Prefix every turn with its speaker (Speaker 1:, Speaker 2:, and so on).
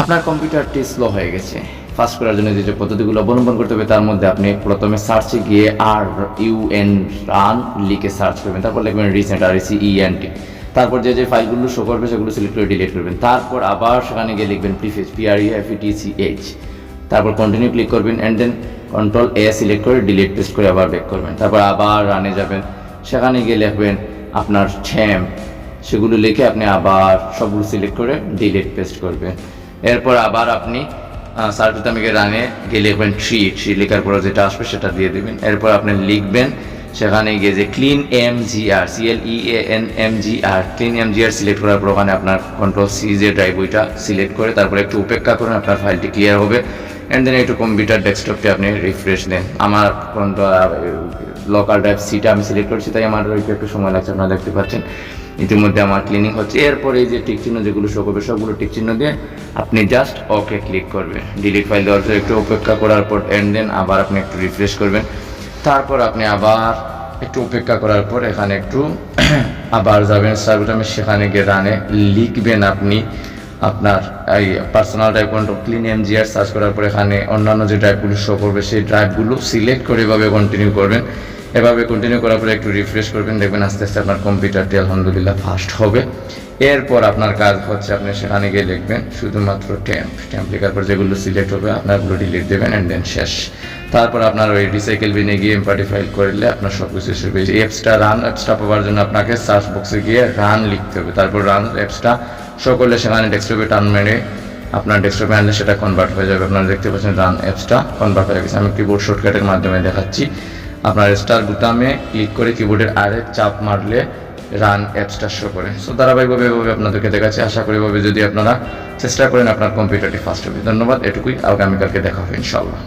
Speaker 1: আপনার কম্পিউটারটি স্লো হয়ে গেছে। ফাস্ট করার জন্য যে পদ্ধতিগুলো অবলম্বন করতে হবে তার মধ্যে আপনি প্রথমে সার্চে গিয়ে রান লিখে সার্চ করবেন, তারপর লিখবেন রিসেন্ট RECENT, তারপর যে ফাইলগুলো শো করবে সেগুলো সিলেক্ট করে ডিলিট করবেন, তারপর আবার সেখানে গিয়ে লিখবেন প্রিফেচ PREFETCH, তারপর কন্টিনিউ ক্লিক করবেন অ্যান্ড দেন Ctrl+A সিলেক্ট করে ডিলিট পেস্ট করে আবার ব্যাক করবেন, তারপর আবার রানে যাবেন, সেখানে গিয়ে লিখবেন আপনার টেম্প, সেগুলো লিখে আপনি আবার সবগুলো সিলেক্ট করে ডিলিট পেস্ট করবেন। এরপর আবার আপনি সার্চ বোতামে গিয়ে রানে গিয়ে লিখবেন ট্রি লেখার পর যেটা আসবে সেটা দিয়ে দেবেন। এরপর আপনি লিখবেন সেখানে গিয়ে যে clean MGR clean MGR select করার পর ওখানে আপনার Ctrl+C যে ড্রাইভ ওইটা সিলেক্ট করে তারপর একটু উপেক্ষা করুন, আপনার ফাইলটি ক্লিয়ার হবে। অ্যান্ড দেন একটু কম্পিউটার ডেস্কটপটি আপনি রিফ্রেশ দেন। আমার লোকাল ড্রাইভ সিটা আমি সিলেক্ট করছি, তাই আমার একটু সময় লাগছে, আপনারা দেখতে পাচ্ছেন। ইতিমধ্যে আমার ক্লিনিং হচ্ছে। এরপর এই যে টিক চিহ্ন যেগুলো শো করবে সবগুলো টিক চিহ্ন দিয়ে আপনি জাস্ট ওকে ক্লিক করবেন। ডিলিট ফাইল দেওয়ার পর একটু অপেক্ষা করার পর অ্যান্ড দেন আবার আপনি একটু রিফ্রেশ করবেন, তারপর আপনি আবার একটু অপেক্ষা করার পর এখানে একটু আবার যাবেন সার্চ বোতামে, সেখানে গিয়ে রানে লিখবেন আপনি আপনার এই personal drive clean MGR search করার পর এখানে অন্যান্য যে ড্রাইভগুলো শো করবে সেই ড্রাইভগুলো সিলেক্ট করে এভাবে কন্টিনিউ করবেন। এভাবে কন্টিনিউ করার পরে একটু রিফ্রেশ করবেন, দেখবেন আস্তে আস্তে আপনার কম্পিউটারটি আলহামদুলিল্লাহ ফাস্ট হবে। এরপর আপনার কাজ হচ্ছে আপনি সেখানে গিয়ে লিখবেন শুধুমাত্র টেম্প লেখার পর যেগুলো সিলেক্ট হবে আপনারগুলো ডিলিট দেবেন অ্যান্ড দেন শেষ। তারপর আপনার ওই রিসাইকেল বিনে গিয়ে এমপার্টি ফাইল করলে আপনার সব কিছু শেষ হবে। অ্যাপসটা পাওয়ার জন্য আপনাকে সার্চ বক্সে গিয়ে রান লিখতে হবে, তারপর রান অ্যাপসটা শো করলে সেখানে ডেস্কটপে টান মেরে আপনার ডেস্কটপে আনলে সেটা কনভার্ট হয়ে যাবে। আপনারা দেখতে পাচ্ছেন রান অ্যাপসটা কনভার্ট হয়ে গেছে। আমি কিবোর্ড শর্টকাটের মাধ্যমে দেখাচ্ছি। আপনার স্টার বোতামে ক্লিক করে কিবোর্ডের আরেক চাপ মারলে রান অ্যাপসটা শো করে। সো ধারাবাহিকভাবে এভাবে আপনাদেরকে দেখাচ্ছি। আশা করি এভাবে যদি আপনারা চেষ্টা করেন আপনার কম্পিউটারটি ফাস্ট হবে। ধন্যবাদ, এটুকুই। আগামীকালকে দেখা হবে ইনশাআল্লাহ।